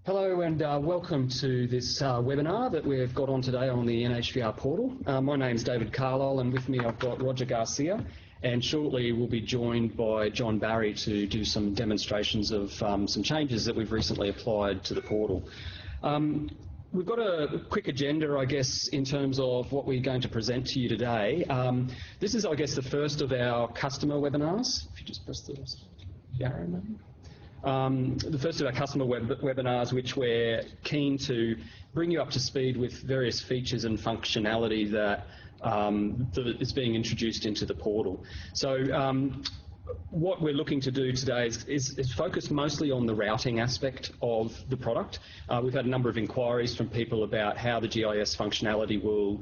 Hello and welcome to this webinar that we've got on today on the NHVR Portal. My name's David Carlisle and with me I've got Roger Garcia, and shortly we'll be joined by John Barry to do some demonstrations of some changes that we've recently applied to the portal. We've got a quick agenda, I guess, in terms of what we're going to present to you today. This is, I guess, the first of our customer webinars. If you just press the arrow, maybe. The first of our customer webinars, which we're keen to bring you up to speed with various features and functionality that is being introduced into the portal. So what we're looking to do today is focus mostly on the routing aspect of the product. We've had a number of inquiries from people about how the GIS functionality will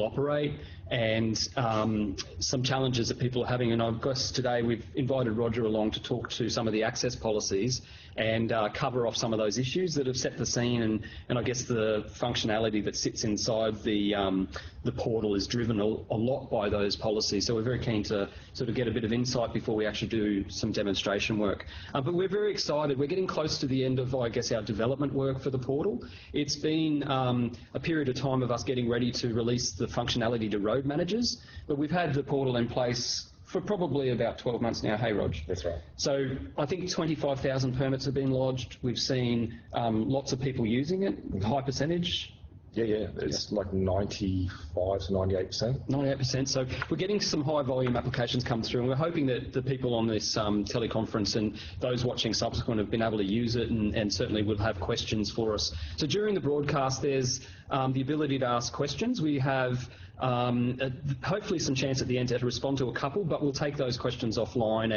operate, and some challenges that people are having. And I guess today we've invited Roger along to talk to some of the access policies and cover off some of those issues that have set the scene, and I guess the functionality that sits inside the portal is driven a lot by those policies. So we're very keen to sort of get a bit of insight before we actually do some demonstration work. But we're very excited. We're getting close to the end of, I guess, our development work for the portal. It's been a period of time of us getting ready to release the functionality to road managers, but we've had the portal in place for probably about 12 months now. Hey, Rog? That's right. So I think 25,000 permits have been lodged. We've seen lots of people using it, high percentage. Yeah. It's like 95 to 98%. 98%. So we're getting some high volume applications come through, and we're hoping that the people on this teleconference and those watching subsequent have been able to use it, and certainly will have questions for us. So during the broadcast, there's the ability to ask questions. We have hopefully some chance at the end to respond to a couple, but we'll take those questions offline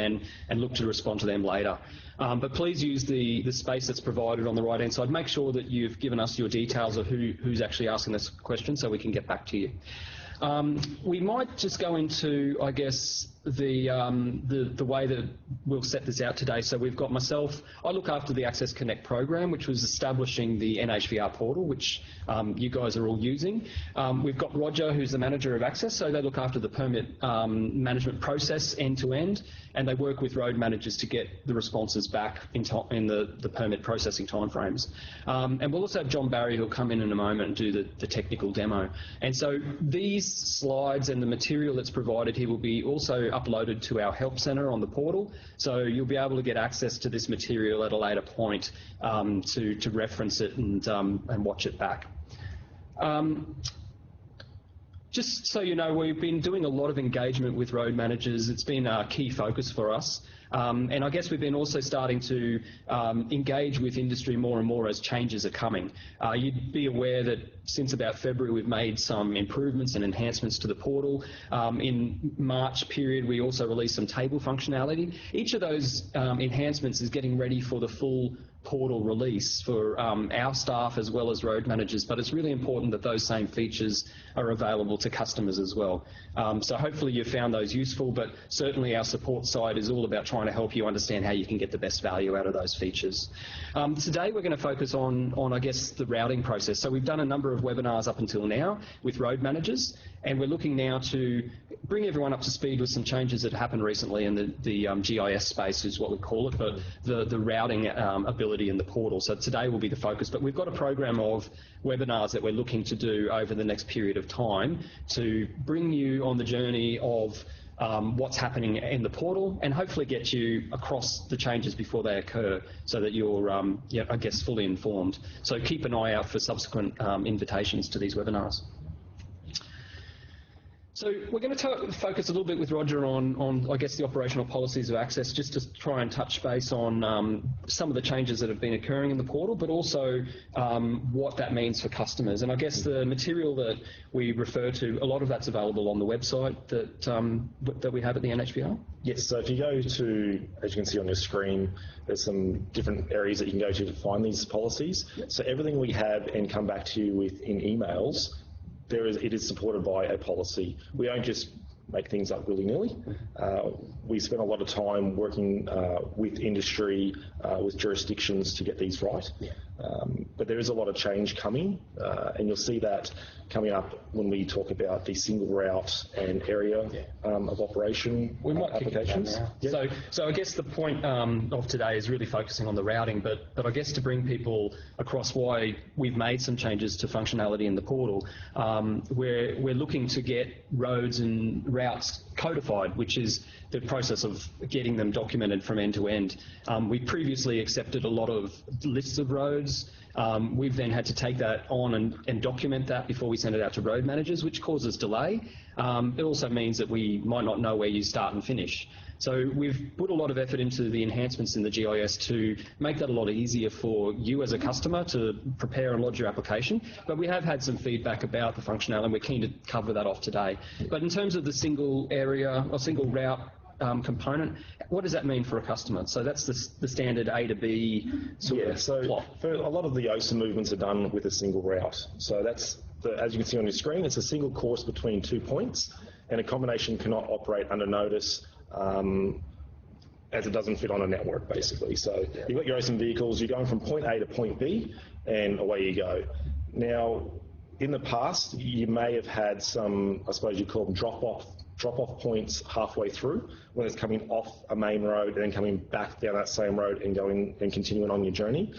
and look to respond to them later. But please use the space that's provided on the right-hand side. Make sure that you've given us your details of who's actually asking this question so we can get back to you. We might just go into, I guess, the way that we'll set this out today. So we've got myself. I look after the Access Connect program, which was establishing the NHVR portal, which you guys are all using. We've got Roger, who's the manager of Access, so they look after the permit management process end to end, and they work with road managers to get the responses back in the permit processing timeframes. And we'll also have John Barry, who'll come in a moment and do the technical demo. And so these slides and the material that's provided here will be also uploaded to our help centre on the portal, so you'll be able to get access to this material at a later point to reference it and watch it back. Just so you know, we've been doing a lot of engagement with road managers. It's been a key focus for us. And I guess we've been also starting to engage with industry more and more as changes are coming. You'd be aware that since about February we've made some improvements and enhancements to the portal. In March period we also released some table functionality. Each of those enhancements is getting ready for the full portal release for our staff as well as road managers, but it's really important that those same features are available to customers as well. So hopefully you found those useful, but certainly our support side is all about trying to help you understand how you can get the best value out of those features. Today we're going to focus on I guess, the routing process. So we've done a number of webinars up until now with road managers, and we're looking now to bring everyone up to speed with some changes that happened recently in the GIS space is what we call it, but the routing ability in the portal. So today will be the focus, but we've got a program of webinars that we're looking to do over the next period of time to bring you on the journey of what's happening in the portal and hopefully get you across the changes before they occur so that you're, I guess, fully informed. So keep an eye out for subsequent invitations to these webinars. So we're going to focus a little bit with Roger on, I guess, the operational policies of Access, just to try and touch base on some of the changes that have been occurring in the portal, but also what that means for customers. And I guess the material that we refer to, a lot of that's available on the website that we have at the NHVR. Yes, so if you go to, as you can see on your screen, there's some different areas that you can go to find these policies. Yep. So everything we have and come back to you with in emails, it is supported by a policy. We don't just make things up willy-nilly. We spend a lot of time working with industry, with jurisdictions to get these right. Yeah. But there is a lot of change coming, and you'll see that coming up when we talk about the single route and area of operation applications. So I guess the point of today is really focusing on the routing, but I guess to bring people across why we've made some changes to functionality in the portal, we're looking to get roads and routes codified, which is the process of getting them documented from end to end. We previously accepted a lot of lists of roads. We've then had to take that on and document that before we send it out to road managers, which causes delay. It also means that we might not know where you start and finish. So we've put a lot of effort into the enhancements in the GIS to make that a lot easier for you as a customer to prepare and lodge your application. But we have had some feedback about the functionality, and we're keen to cover that off today. But in terms of the single area or single route component, what does that mean for a customer? So that's the standard A to B sort of plot. For a lot of the OSA movements are done with a single route. So that's, as you can see on your screen, it's a single course between 2 points, and a combination cannot operate under notice as it doesn't fit on a network, basically. So you've got your OSIM vehicles, you're going from point A to point B, and away you go. Now, in the past, you may have had some, I suppose you call them drop-off points halfway through, when it's coming off a main road and then coming back down that same road and going and continuing on your journey.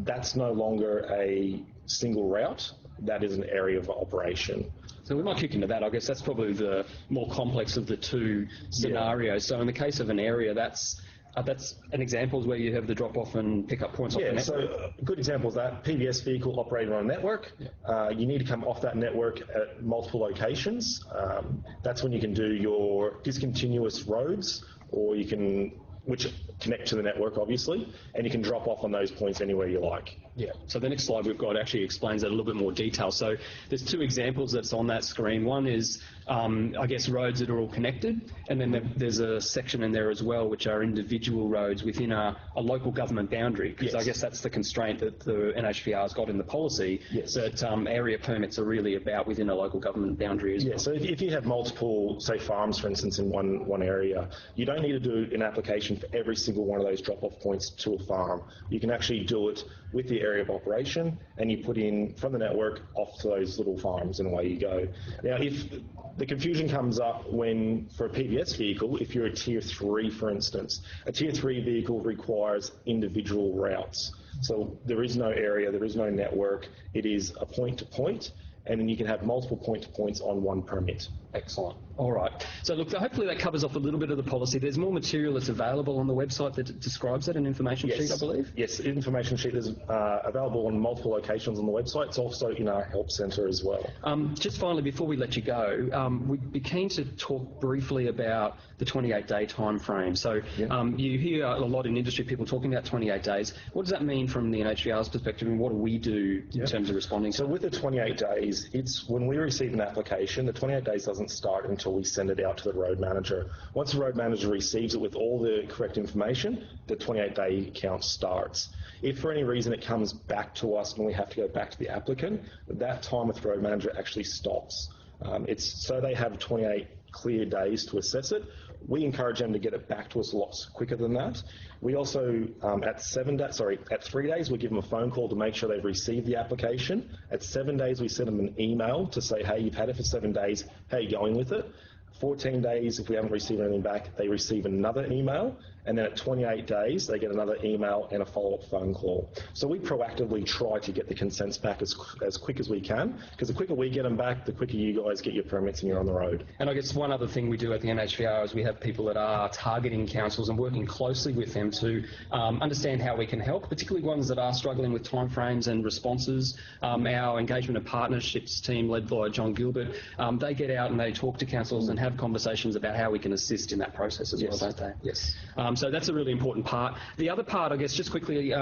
That's no longer a single route. That is an area of operation. So we might kick into that. I guess that's probably the more complex of the two scenarios. So in the case of an area, that's an example where you have the drop-off and pick-up points off the network. So a good example is that PBS vehicle operating on a network. You need to come off that network at multiple locations. That's when you can do your discontinuous roads, or you can, which connect to the network, obviously, and you can drop off on those points anywhere you like. Yeah, so the next slide we've got actually explains that in a little bit more detail. So there's two examples that's on that screen. One is, I guess, roads that are all connected, and then there's a section in there as well which are individual roads within a local government boundary, because I guess that's the constraint that the NHVR's got in the policy, that area permits are really about within a local government boundary as well. So if you have multiple, say, farms, for instance, in one area, you don't need to do an application for every single one of those drop-off points to a farm. You can actually do it with the area of operation, and you put in from the network off to those little farms, and away you go. Now, if the confusion comes up when, for a PBS vehicle, if you're a Tier 3, for instance, a Tier 3 vehicle requires individual routes. So there is no area, there is no network, it is a point-to-point, and then you can have multiple point-to-points on one permit. Excellent. All right. So look, hopefully that covers off a little bit of the policy. There's more material that's available on the website that describes it, an information sheet, I believe? Yes, information sheet is available on multiple locations on the website. It's also in our help centre as well. Just finally, before we let you go, we'd be keen to talk briefly about the 28-day time frame. So you hear a lot in industry people talking about 28 days. What does that mean from the NHVR's perspective, and what do we do in terms of responding to So with the 28 days, it's when we receive an application, the 28 days doesn't start until we send it out to the road manager. Once the road manager receives it with all the correct information, the 28-day count starts. If for any reason it comes back to us and we have to go back to the applicant, that time with the road manager actually stops. So they have 28 clear days to assess it. We encourage them to get it back to us a lot quicker than that. We also, at 3 days, we give them a phone call to make sure they've received the application. At 7 days, we send them an email to say, hey, you've had it for 7 days, how are you going with it? 14 days, if we haven't received anything back, they receive another email. And then at 28 days, they get another email and a follow-up phone call. So we proactively try to get the consents back as quick as we can, because the quicker we get them back, the quicker you guys get your permits and you're on the road. And I guess one other thing we do at the NHVR is we have people that are targeting councils and working closely with them to understand how we can help, particularly ones that are struggling with timeframes and responses. Our engagement and partnerships team, led by John Gilbert, they get out and they talk to councils and have conversations about how we can assist in that process as well, don't they? Yes. So that's a really important part. The other part, I guess, just quickly,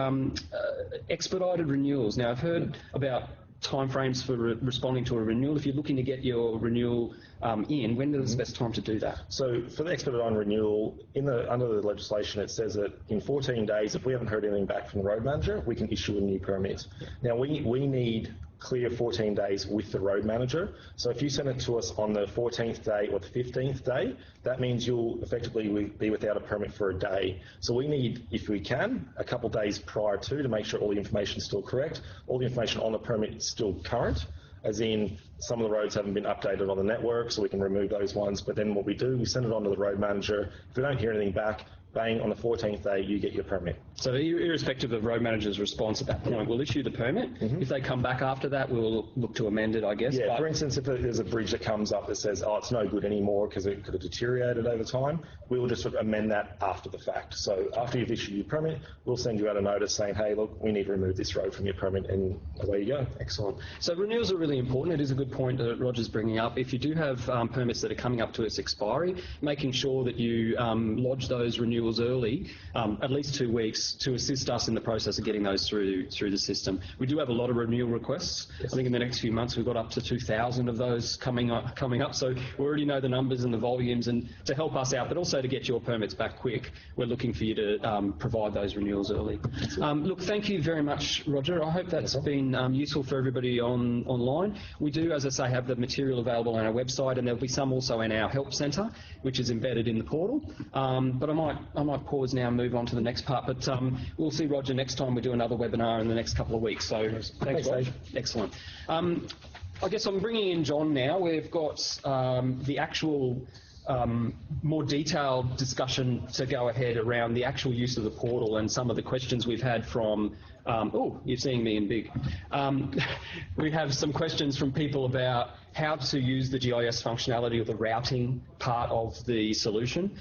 expedited renewals. Now, I've heard about timeframes for responding to a renewal. If you're looking to get your renewal in, when is the best time to do that? So for the expedited renewal, under the legislation, it says that in 14 days, if we haven't heard anything back from the road manager, we can issue a new permit. Now, we need clear 14 days with the road manager. So if you send it to us on the 14th day or the 15th day, that means you'll effectively be without a permit for a day. So we need, if we can, a couple of days prior to make sure all the information is still correct, all the information on the permit is still current, as in some of the roads haven't been updated on the network, so we can remove those ones. But then what we do, we send it on to the road manager. If we don't hear anything back, bang, on the 14th day, you get your permit. So irrespective of road manager's response at that point, we'll issue the permit. If they come back after that, we'll look to amend it, I guess. Yeah, for instance, if there's a bridge that comes up that says, oh, it's no good anymore because it could have deteriorated over time, we will just sort of amend that after the fact. So after you've issued your permit, we'll send you out a notice saying, hey, look, we need to remove this road from your permit, and away you go. Excellent. So renewals are really important. It is a good point that Roger's bringing up. If you do have permits that are coming up to its expiry, making sure that you lodge those renewals early, at least 2 weeks, to assist us in the process of getting those through the system. We do have a lot of renewal requests. Yes. I think in the next few months we've got up to 2,000 of those coming up. So we already know the numbers and the volumes, and to help us out, but also to get your permits back quick, we're looking for you to provide those renewals early. Look, thank you very much, Roger. I hope that's been useful for everybody online. We do, as I say, have the material available on our website, and there'll be some also in our help centre, which is embedded in the portal. But I might pause now and move on to the next part. But we'll see Roger next time we do another webinar in the next couple of weeks. So thanks, Roger. Excellent. I guess I'm bringing in John now. We've got the actual more detailed discussion to go ahead around the actual use of the portal and some of the questions we've had from you're seeing me in big. We have some questions from people about how to use the GIS functionality or the routing part of the solution.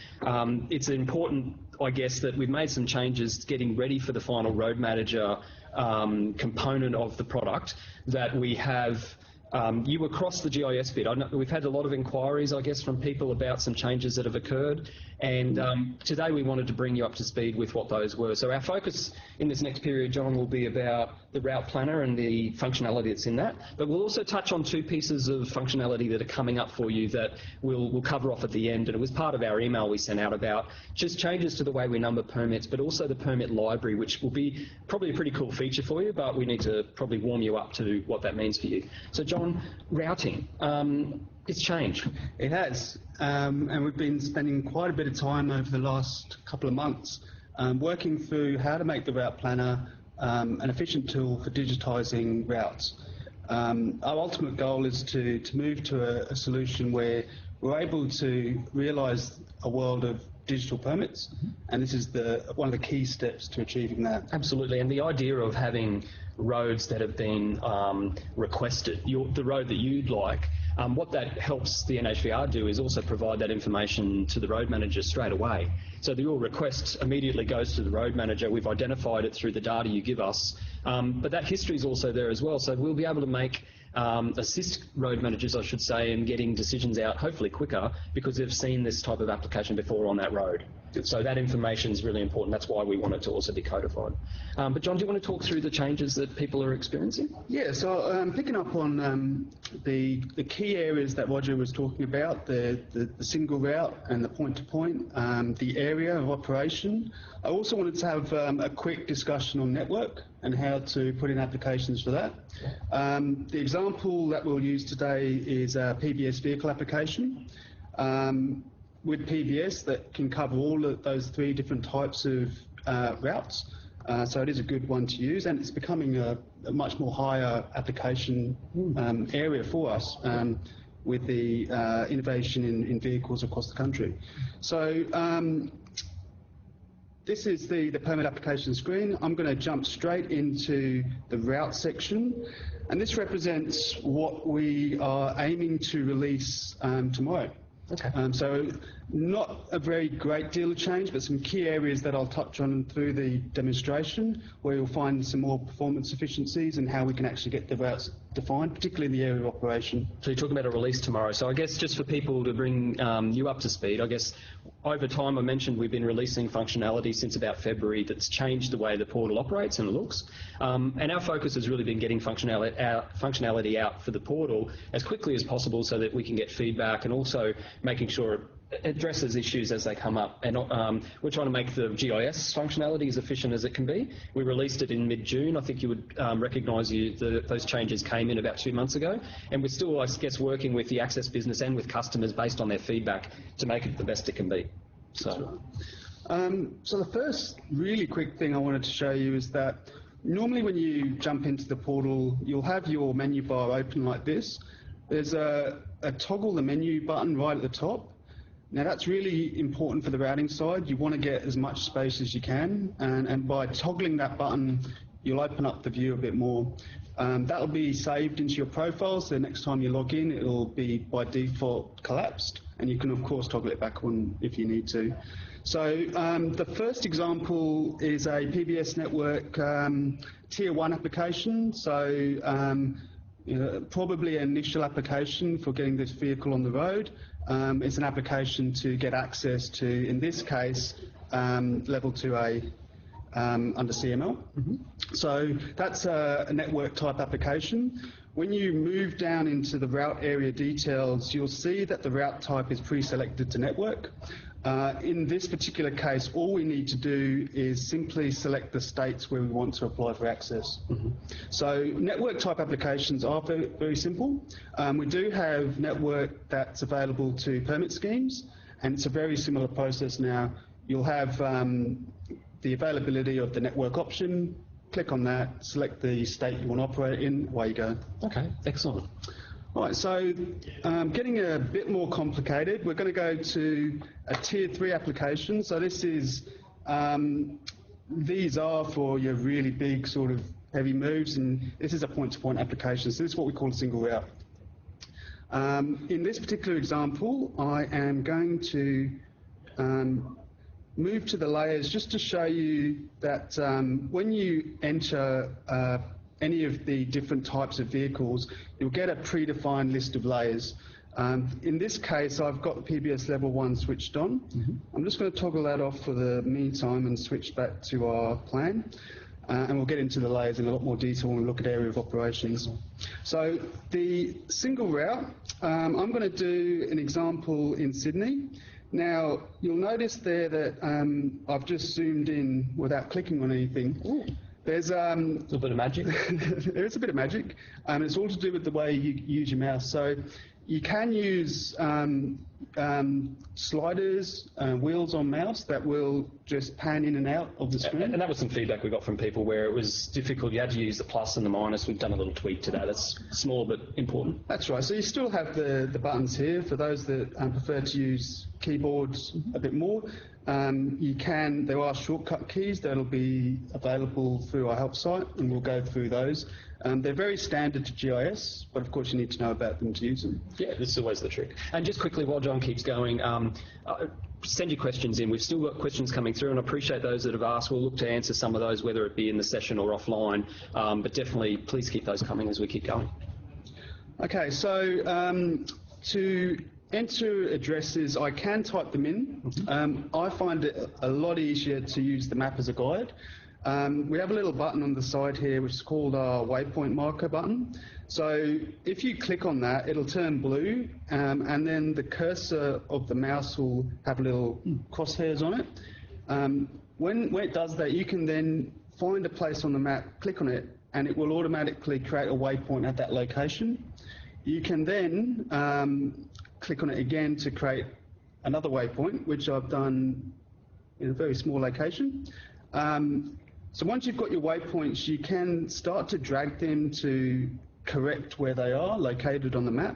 It's important, I guess, that we've made some changes getting ready for the final road manager component of the product, that we have you across the GIS bit. We've had a lot of inquiries, I guess, from people about some changes that have occurred, and today we wanted to bring you up to speed with what those were. So our focus in this next period, John, will be about the route planner and the functionality that's in that, but we'll also touch on 2 pieces of functionality that are coming up for you that we'll cover off at the end, and it was part of our email we sent out about just changes to the way we number permits, but also the permit library, which will be probably a pretty cool feature for you, but we need to probably warm you up to what that means for you. So John, routing, it's changed. It has, and we've been spending quite a bit of time over the last couple of months working through how to make the route planner an efficient tool for digitising routes. Our ultimate goal is to move to a solution where we're able to realise a world of digital permits, and this is one of the key steps to achieving that. Absolutely, and the idea of having roads that have been requested, the road that you'd like, what that helps the NHVR do is also provide that information to the road manager straight away. So your request immediately goes to the road manager. We've identified it through the data you give us, but that history is also there as well. So we'll be able to assist road managers, I should say, in getting decisions out hopefully quicker because they've seen this type of application before on that road. So that information is really important. That's why we want it to also be codified. But John, do you want to talk through the changes that people are experiencing? Yeah, so picking up on the key areas that Roger was talking about, the single route and the point-to-point, the area of operation. I also wanted to have a quick discussion on network and how to put in applications for that. The example that we'll use today is a PBS vehicle application. With PBS, that can cover all of those 3 different types of routes. So it is a good one to use, and it's becoming a much more higher application area for us with the innovation in vehicles across the country. So this is the permit application screen. I'm going to jump straight into the route section, and this represents what we are aiming to release tomorrow. Okay. So not a very great deal of change, but some key areas that I'll touch on through the demonstration, where you'll find some more performance efficiencies and how we can actually get the routes defined, particularly in the area of operation. So you're talking about a release tomorrow. So I guess just for people to bring you up to speed, I guess over time I mentioned we've been releasing functionality since about February that's changed the way the portal operates and looks. And our focus has really been getting functionality out for the portal as quickly as possible so that we can get feedback and also making sure addresses issues as they come up, and we're trying to make the GIS functionality as efficient as it can be. We released it in mid-June. I think you would recognise those changes came in about 2 months ago, and we're still, I guess, working with the Access business and with customers based on their feedback to make it the best it can be. So the first really quick thing I wanted to show you is that normally when you jump into the portal, you'll have your menu bar open like this. There's a toggle the menu button right at the top. Now that's really important for the routing side. You want to get as much space as you can, and by toggling that button, you'll open up the view a bit more. That'll be saved into your profile, so next time you log in, it'll be by default collapsed, and you can of course toggle it back on if you need to. So the first example is a PBS network tier 1 application. So probably an initial application for getting this vehicle on the road. It's an application to get access to, in this case, level 2A under CML. So that's a network type application. When you move down into the route area details, you'll see that the route type is pre-selected to network. In this particular case, all we need to do is simply select the states where we want to apply for access. So network type applications are very, very simple. We do have network that's available to permit schemes, and it's a very similar process now. You'll have the availability of the network option. Click on that, select the state you want to operate in, away you go. Okay, excellent. All right, so getting a bit more complicated, we're going to go to a tier 3 application. So this is, these are for your really big sort of heavy moves, and this is a point-to-point application. So this is what we call a single route. In this particular example, I am going to move to the layers just to show you that when you enter any of the different types of vehicles, you'll get a predefined list of layers. In this case, I've got the PBS level 1 switched on. I'm just going to toggle that off for the meantime and switch back to our plan. And we'll get into the layers in a lot more detail when we look at area of operations. So the single route, I'm going to do an example in Sydney. Now, you'll notice there that I've just zoomed in without clicking on anything. Ooh. There's a little bit of magic. There is a bit of magic. It's all to do with the way you use your mouse. So you can use sliders, wheels on mouse that will just pan in and out of the screen. And that was some feedback we got from people where it was difficult. You had to use the plus and the minus. We've done a little tweak to that. It's small but important. That's right. So you still have the buttons here. For those that prefer to use keyboards a bit more, there are shortcut keys that'll be available through our help site, and we'll go through those. They're very standard to GIS, but of course you need to know about them to use them. Yeah, this is always the trick. And just quickly, while John keeps going, send your questions in. We've still got questions coming through, and I appreciate those that have asked. We'll look to answer some of those, whether it be in the session or offline, but definitely please keep those coming as we keep going. Okay, so to enter addresses, I can type them in. I find it a lot easier to use the map as a guide. We have a little button on the side here which is called our Waypoint marker button. So if you click on that, it'll turn blue, and then the cursor of the mouse will have little crosshairs on it. When it does that, you can then find a place on the map, click on it, and it will automatically create a waypoint at that location. You can then click on it again to create another waypoint, which I've done in a very small location. So once you've got your waypoints, you can start to drag them to correct where they are located on the map.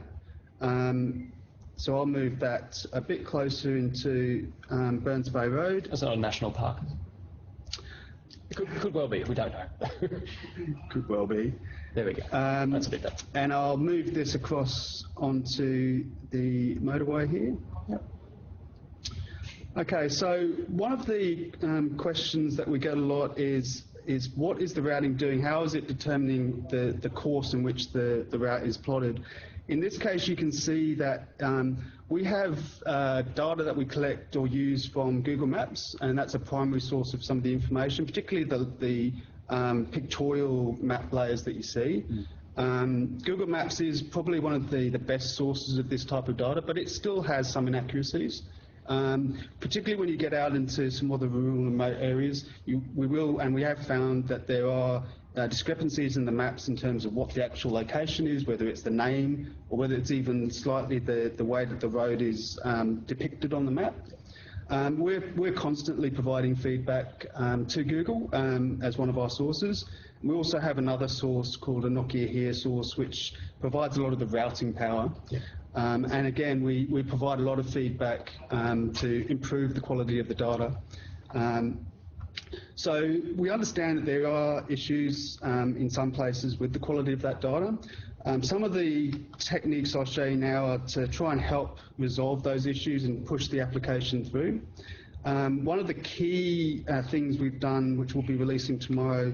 So I'll move that a bit closer into Burns Bay Road. That's not a national park. It could well be, we don't know. Could well be. There we go. That's a bit better. And I'll move this across onto the motorway here. Yep. Okay, so one of the questions that we get a lot is what is the routing doing? How is it determining the course in which the route is plotted? In this case, you can see that we have data that we collect or use from Google Maps, and that's a primary source of some of the information, particularly the pictorial map layers that you see. Google Maps is probably one of the best sources of this type of data, but it still has some inaccuracies. Particularly when you get out into some other rural and remote areas, we have found that there are discrepancies in the maps in terms of what the actual location is, whether it's the name or whether it's even slightly the way that the road is depicted on the map. We're constantly providing feedback to Google as one of our sources. We also have another source called a Nokia Here source, which provides a lot of the routing power. Yeah. And again, we provide a lot of feedback to improve the quality of the data. So we understand that there are issues in some places with the quality of that data. Some of the techniques I'll show you now are to try and help resolve those issues and push the application through. One of the key things we've done, which we'll be releasing tomorrow,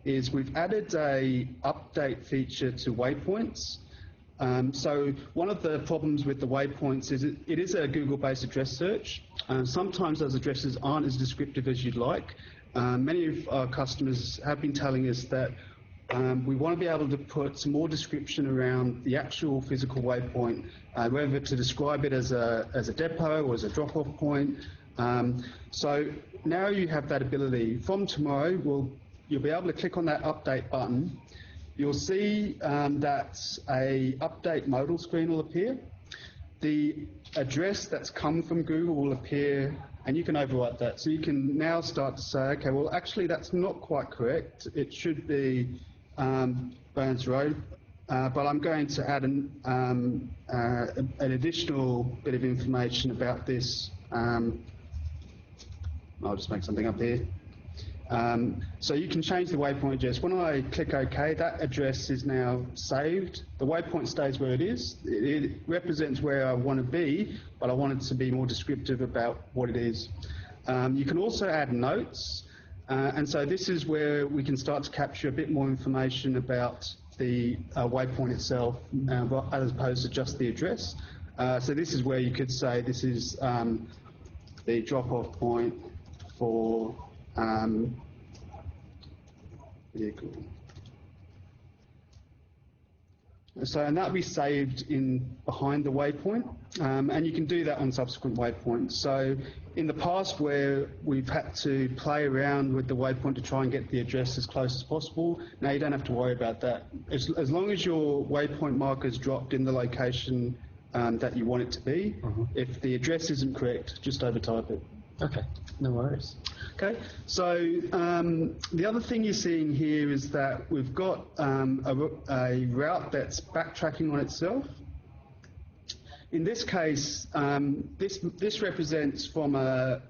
is we've added a update feature to Waypoints. So one of the problems with the Waypoints is it is a Google-based address search. Sometimes those addresses aren't as descriptive as you'd like. Many of our customers have been telling us that we want to be able to put some more description around the actual physical waypoint, whether to describe it as a depot or as a drop-off point. So now you have that ability. From tomorrow, you'll be able to click on that update button. You'll see that a update modal screen will appear. The address that's come from Google will appear, and you can overwrite that. So you can now start to say, okay, well, actually, that's not quite correct. It should be Burns Road, but I'm going to add an additional bit of information about this. I'll just make something up here. So you can change the waypoint address. When I click OK, that address is now saved. The waypoint stays where it is. It represents where I want to be, but I want it to be more descriptive about what it is. You can also add notes, and so this is where we can start to capture a bit more information about the waypoint itself, as opposed to just the address. So this is where you could say this is the drop-off point for vehicle. So, and that'll be saved behind the waypoint, and you can do that on subsequent waypoints. So in the past, where we've had to play around with the waypoint to try and get the address as close as possible, now you don't have to worry about that. As long as your waypoint marker is dropped in the location that you want it to be, if the address isn't correct, just overtype it. Okay, no worries. Okay, so the other thing you're seeing here is that we've got a route that's backtracking on itself. In this case, this represents from a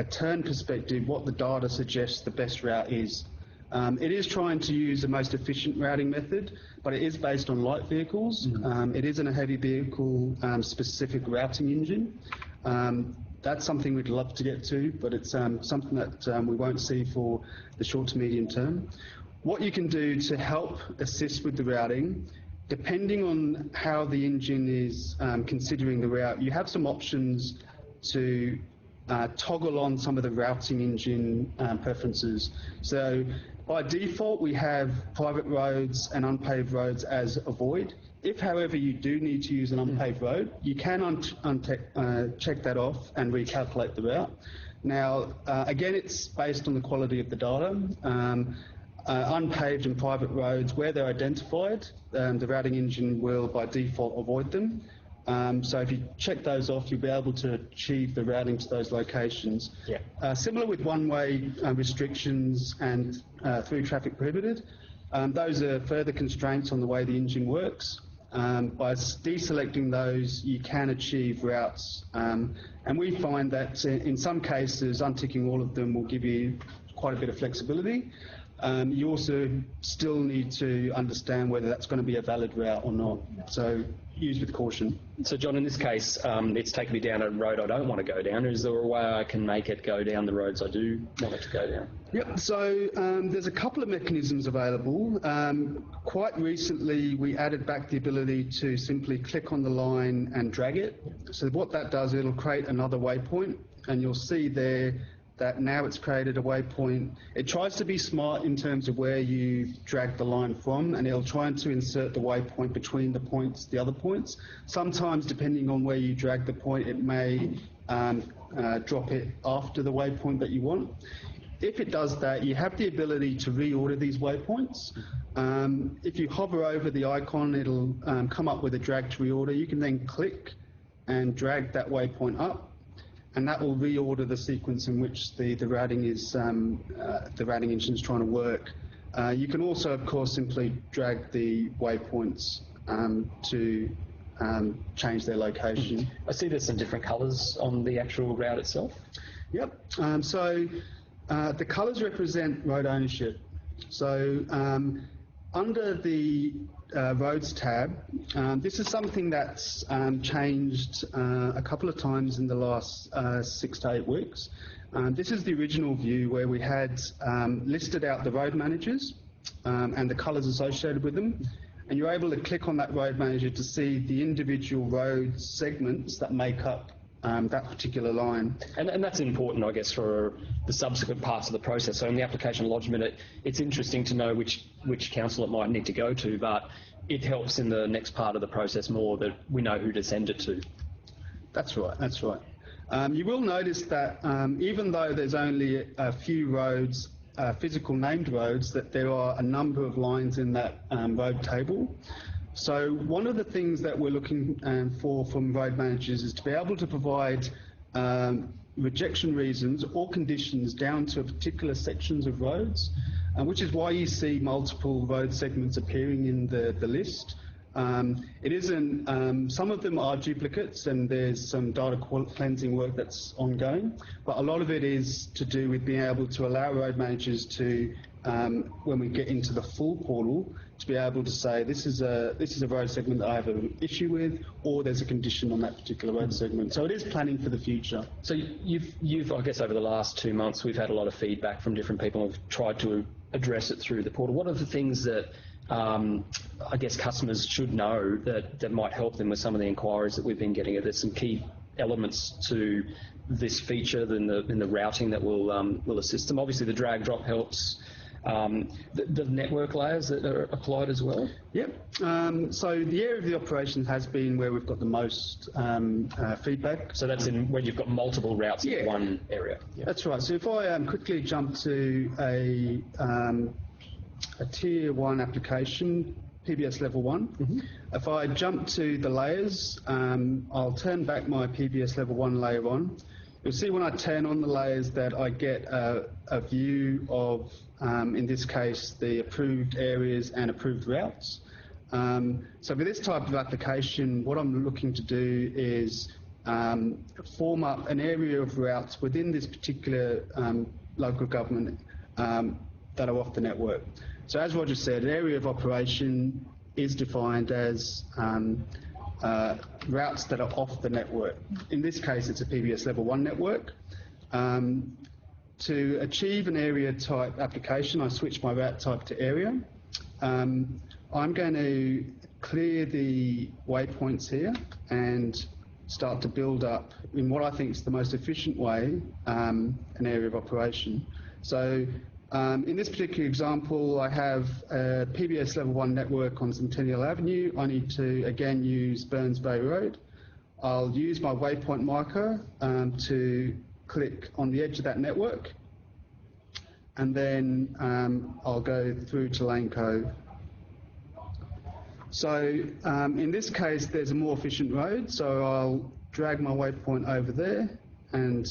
turn perspective what the data suggests the best route is. It is trying to use the most efficient routing method, but it is based on light vehicles. It isn't a heavy vehicle specific routing engine. That's something we'd love to get to, but it's something that we won't see for the short to medium term. What you can do to help assist with the routing, depending on how the engine is considering the route, you have some options to toggle on some of the routing engine preferences. So by default, we have private roads and unpaved roads as avoid. If, however, you do need to use an unpaved road, you can check that off and recalculate the route. Now, again, it's based on the quality of the data. Unpaved and private roads, where they're identified, the routing engine will, by default, avoid them. So if you check those off, you'll be able to achieve the routing to those locations. Yeah. Similar with one-way restrictions and through traffic prohibited. Those are further constraints on the way the engine works. By deselecting those, you can achieve routes. And we find that in some cases, unticking all of them will give you quite a bit of flexibility. You also still need to understand whether that's going to be a valid route or not. So use with caution. So John, in this case, it's taken me down a road I don't want to go down. Is there a way I can make it go down the roads I do want it to go down? Yep, so there's a couple of mechanisms available. Quite recently, we added back the ability to simply click on the line and drag it. So what that does, it'll create another waypoint, and you'll see there that now it's created a waypoint. It tries to be smart in terms of where you drag the line from, and it'll try to insert the waypoint between the other points. Sometimes, depending on where you drag the point, it may drop it after the waypoint that you want. If it does that, you have the ability to reorder these waypoints. If you hover over the icon, it'll come up with a drag to reorder. You can then click and drag that waypoint up, and that will reorder the sequence in which the routing engine is trying to work. You can also, of course, simply drag the waypoints to change their location. I see there's some different colours on the actual route itself. Yep. The colours represent road ownership. So under the Roads tab, this is something that's changed a couple of times in the last 6 to 8 weeks. This is the original view where we had listed out the road managers and the colours associated with them, and you're able to click on that road manager to see the individual road segments that make up that particular line. And that's important, I guess, for the subsequent parts of the process. So in the application lodgement, it's interesting to know which council it might need to go to, but it helps in the next part of the process more that we know who to send it to. That's right, that's right. You will notice that even though there's only a few roads, physical named roads, that there are a number of lines in that road table. So one of the things that we're looking for from road managers is to be able to provide rejection reasons or conditions down to particular sections of roads, which is why you see multiple road segments appearing in the list. It isn't, some of them are duplicates and there's some data cleansing work that's ongoing, but a lot of it is to do with being able to allow road managers to, when we get into the full portal, to be able to say this is a road segment that I have an issue with, or there's a condition on that particular road segment. So it is planning for the future. So you've I guess over the last 2 months we've had a lot of feedback from different people who've tried to address it through the portal. What are the things that I guess customers should know that might help them with some of the inquiries that we've been getting? There's some key elements to this feature in the routing that will assist them. Obviously the drag drop helps. The network layers that are applied as well? Yep. So the area of the operation has been where we've got the most feedback. So that's in when you've got multiple routes in one area? Yep. That's right. So if I quickly jump to a Tier 1 application, PBS Level 1, if I jump to the layers, I'll turn back my PBS Level 1 layer on. You'll see when I turn on the layers that I get a view of, in this case, the approved areas and approved routes. So for this type of application, what I'm looking to do is form up an area of routes within this particular local government that are off the network. So as Roger said, an area of operation is defined as routes that are off the network. In this case, it's a PBS Level 1 network. To achieve an area type application, I switch my route type to area. I'm going to clear the waypoints here and start to build up, in what I think is the most efficient way, an area of operation. So in this particular example, I have a PBS Level 1 network on Centennial Avenue. I need to, again, use Burns Bay Road. I'll use my waypoint marker to click on the edge of that network, and then I'll go through to Lane Cove. So in this case, there's a more efficient road, so I'll drag my waypoint over there, and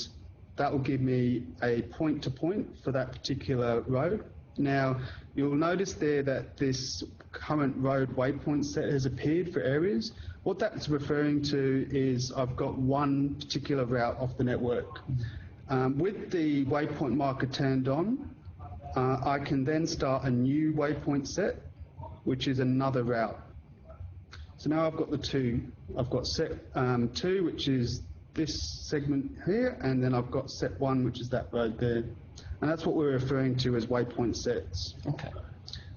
that will give me a point-to-point for that particular road. Now, you'll notice there that this current road waypoint set has appeared for areas. What that's referring to is I've got one particular route off the network. With the waypoint marker turned on, I can then start a new waypoint set, which is another route. So now I've got the two. I've got set 2, which is this segment here, and then I've got set 1, which is that road there. And that's what we're referring to as waypoint sets. Okay.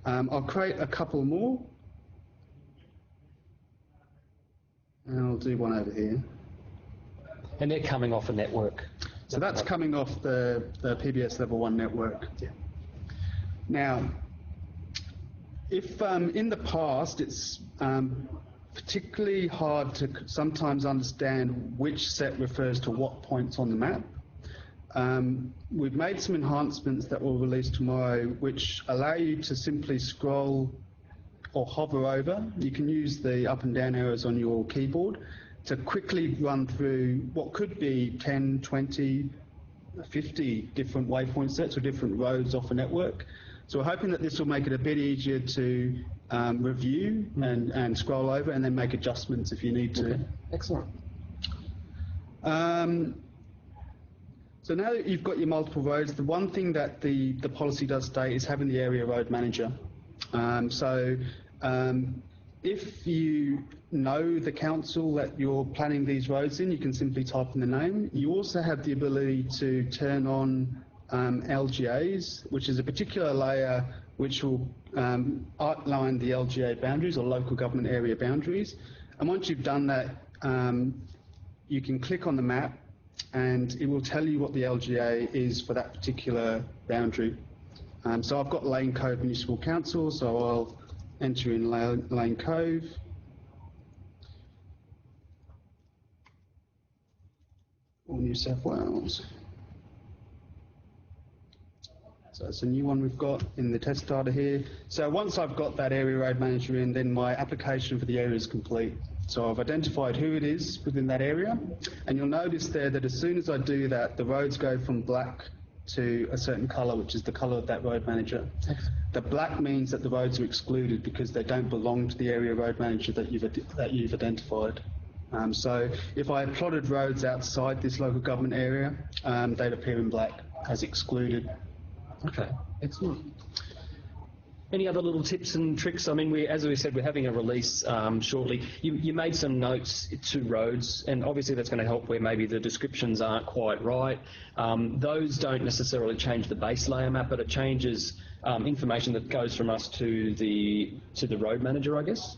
I'll create a couple more. And I'll do one over here. And they're coming off a network? So that's coming off the PBS Level 1 network. Yeah. Now, if in the past it's particularly hard to sometimes understand which set refers to what points on the map. We've made some enhancements that will release tomorrow which allow you to simply scroll or hover over. You can use the up and down arrows on your keyboard to quickly run through what could be 10, 20, 50 different waypoint sets or different roads off a network. So we're hoping that this will make it a bit easier to review and scroll over and then make adjustments if you need to. Okay. Excellent. So now that you've got your multiple roads, the one thing that the policy does state is having the area road manager. If you know the council that you're planning these roads in, you can simply type in the name. You also have the ability to turn on LGAs, which is a particular layer which will outline the LGA boundaries or local government area boundaries. And once you've done that, you can click on the map and it will tell you what the LGA is for that particular boundary. So I've got Lane Cove Municipal Council, so I'll enter in Lane Cove. Or New South Wales. So it's a new one we've got in the test data here. So once I've got that area road manager in, then my application for the area is complete. So I've identified who it is within that area, and you'll notice there that as soon as I do that, the roads go from black to a certain colour, which is the colour of that road manager. The black means that the roads are excluded because they don't belong to the area road manager that you've identified. So if I plotted roads outside this local government area, they'd appear in black as excluded. Okay, excellent. Any other little tips and tricks? I mean, as we said, we're having a release shortly. You made some notes to roads, and obviously that's going to help where maybe the descriptions aren't quite right. Those don't necessarily change the base layer map, but it changes information that goes from us to the road manager, I guess.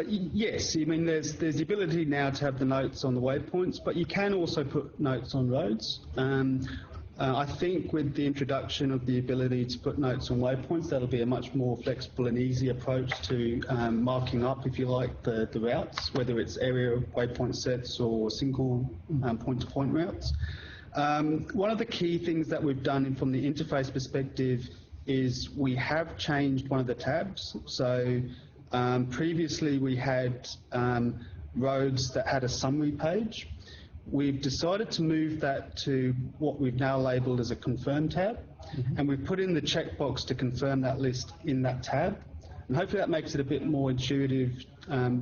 Yes, I mean there's the ability now to have the notes on the waypoints, but you can also put notes on roads. I think with the introduction of the ability to put notes on waypoints, that'll be a much more flexible and easy approach to marking up, if you like, the routes, whether it's area waypoint sets or single point-to-point routes. One of the key things that we've done from the interface perspective is we have changed one of the tabs. So previously we had roads that had a summary page. We've decided to move that to what we've now labelled as a confirm tab, and we've put in the checkbox to confirm that list in that tab. And hopefully that makes it a bit more intuitive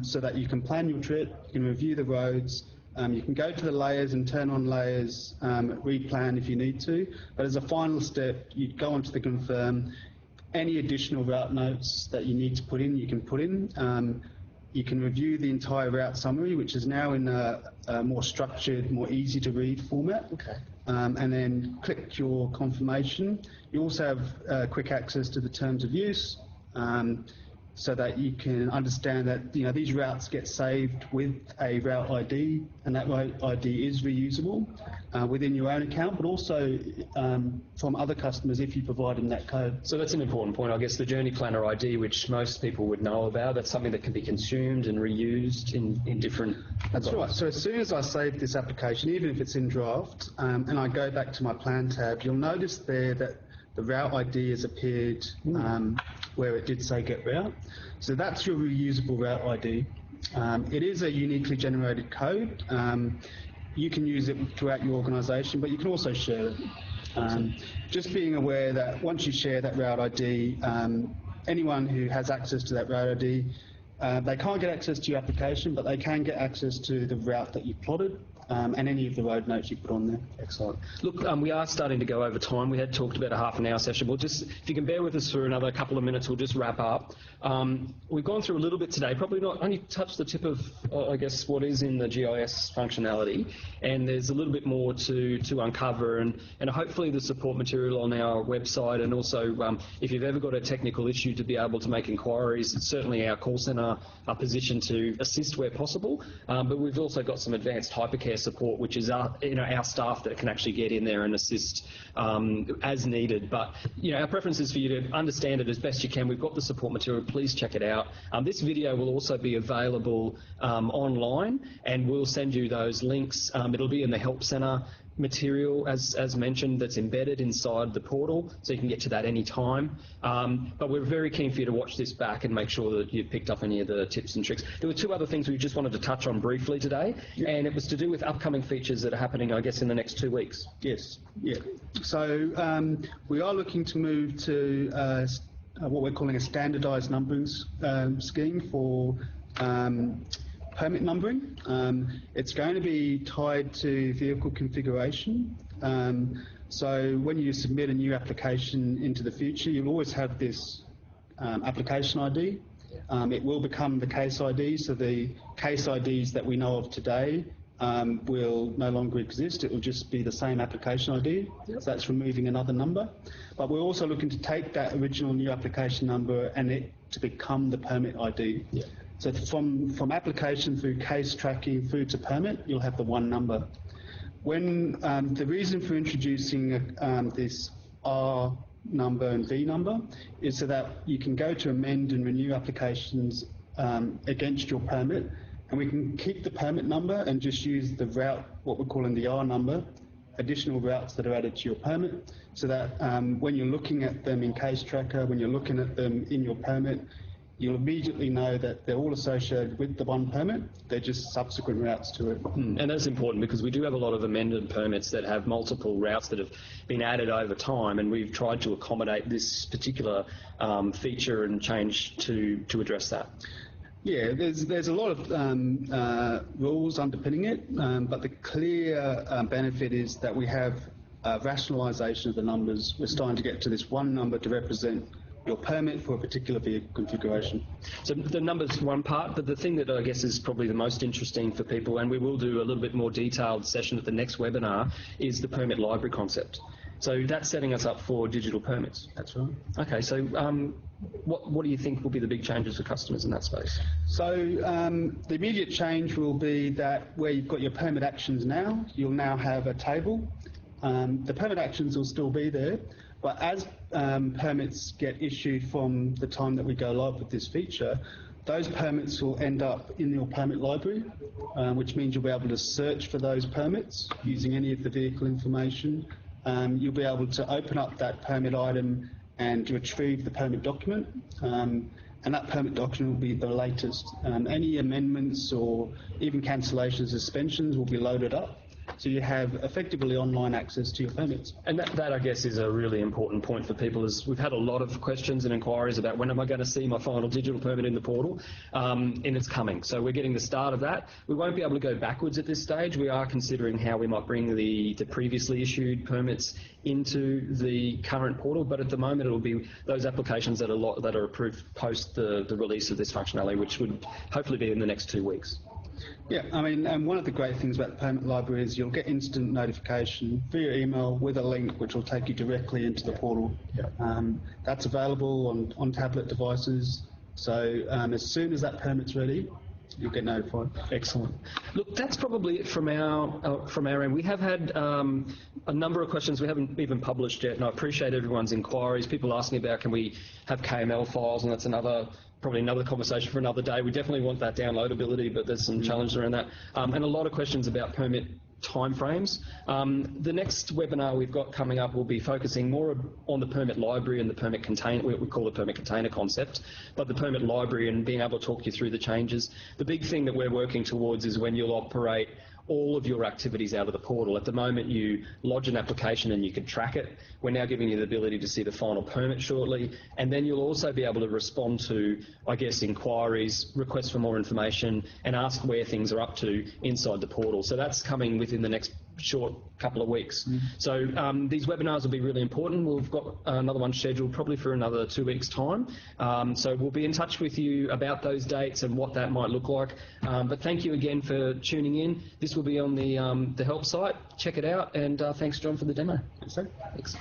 so that you can plan your trip, you can review the roads, you can go to the layers and turn on layers, replan if you need to. But as a final step, you go onto the confirm. Any additional route notes that you need to put in, you can put in. You can review the entire route summary, which is now in a more structured, more easy to read format. Okay. And then click your confirmation. You also have quick access to the terms of use, so that you can understand that these routes get saved with a route ID, and that route ID is reusable within your own account, but also from other customers if you provide them that code. So that's an important point. I guess the Journey Planner ID, which most people would know about, that's something that can be consumed and reused in different... That's right. So as soon as I save this application, even if it's in draft, and I go back to my plan tab, you'll notice there that the route ID has appeared where it did say get route. So that's your reusable route ID. It is a uniquely generated code. You can use it throughout your organisation, but you can also share it. Just being aware that once you share that route ID, anyone who has access to that route ID, they can't get access to your application, but they can get access to the route that you've plotted. And any of the road notes you put on there. Excellent. Look, we are starting to go over time. We had talked about a half an hour session. We'll just, if you can bear with us for another couple of minutes, we'll just wrap up. We've gone through a little bit today, probably not only touched the tip of, I guess, what is in the GIS functionality, and there's a little bit more to uncover, and hopefully the support material on our website, and also if you've ever got a technical issue, to be able to make inquiries. It's certainly our call centre are positioned to assist where possible, but we've also got some advanced hypercare support, which is our staff that can actually get in there and assist as needed. But our preference is for you to understand it as best you can. We've got the support material. Please check it out. This video will also be available online, and we'll send you those links. It'll be in the Help Centre material, as mentioned, that's embedded inside the portal, so you can get to that any time. But we're very keen for you to watch this back and make sure that you've picked up any of the tips and tricks. There were two other things we just wanted to touch on briefly today, and it was to do with upcoming features that are happening, I guess, in the next 2 weeks. Yes, yeah. So we are looking to move to what we're calling a standardised numbering scheme for permit numbering. It's going to be tied to vehicle configuration. So when you submit a new application into the future, you'll always have this application ID. It will become the case ID, so the case IDs that we know of today will no longer exist. It will just be the same application ID. So that's removing another number. But we're also looking to take that original new application number and it to become the permit ID. Yeah. So from application through case tracking through to permit, you'll have the one number. When the reason for introducing this R number and V number is so that you can go to amend and renew applications against your permit, and we can keep the permit number and just use the route, what we're calling the R number, additional routes that are added to your permit, so that when you're looking at them in case tracker, when you're looking at them in your permit, you'll immediately know that they're all associated with the one permit. They're just subsequent routes to it. And that's important because we do have a lot of amended permits that have multiple routes that have been added over time, and we've tried to accommodate this particular feature and change to address that. Yeah, there's a lot of rules underpinning it, but the clear benefit is that we have rationalisation of the numbers. We're starting to get to this one number to represent your permit for a particular vehicle configuration. So the number's one part, but the thing that I guess is probably the most interesting for people, and we will do a little bit more detailed session at the next webinar, is the permit library concept. So that's setting us up for digital permits. That's right. Okay, so what do you think will be the big changes for customers in that space? So the immediate change will be that where you've got your permit actions now, you'll now have a table. The permit actions will still be there, but as permits get issued from the time that we go live with this feature, those permits will end up in your permit library, which means you'll be able to search for those permits using any of the vehicle information. You'll be able to open up that permit item and retrieve the permit document, and that permit document will be the latest. Any amendments or even cancellations, suspensions will be loaded up. So you have effectively online access to your permits. And that I guess, is a really important point for people, is we've had a lot of questions and inquiries about when am I going to see my final digital permit in the portal, and it's coming. So we're getting the start of that. We won't be able to go backwards at this stage. We are considering how we might bring the previously issued permits into the current portal, but at the moment it will be those applications that are approved post the release of this functionality, which would hopefully be in the next 2 weeks. Yeah, I mean, and one of the great things about the permit library is you'll get instant notification via email with a link which will take you directly into the portal. Yeah. That's available on tablet devices, so as soon as that permit's ready, you'll get notified. Excellent. Look, that's probably it from our end. We have had a number of questions we haven't even published yet, and I appreciate everyone's inquiries. People asking about, can we have KML files, and that's probably another conversation for another day. We definitely want that downloadability, but there's some challenges around that. And a lot of questions about permit timeframes. The next webinar we've got coming up will be focusing more on the permit library and the permit container, what we call the permit container concept, but the permit library and being able to talk you through the changes. The big thing that we're working towards is when you'll operate all of your activities out of the portal. At the moment, you lodge an application and you can track it. We're now giving you the ability to see the final permit shortly, and then you'll also be able to respond to, I guess, inquiries, requests for more information, and ask where things are up to inside the portal. So that's coming within the next short couple of weeks. So these webinars will be really important. We've got another one scheduled probably for another 2 weeks' time. So we'll be in touch with you about those dates and what that might look like. But thank you again for tuning in. This will be on the help site. Check it out, and thanks, John, for the demo. Thanks.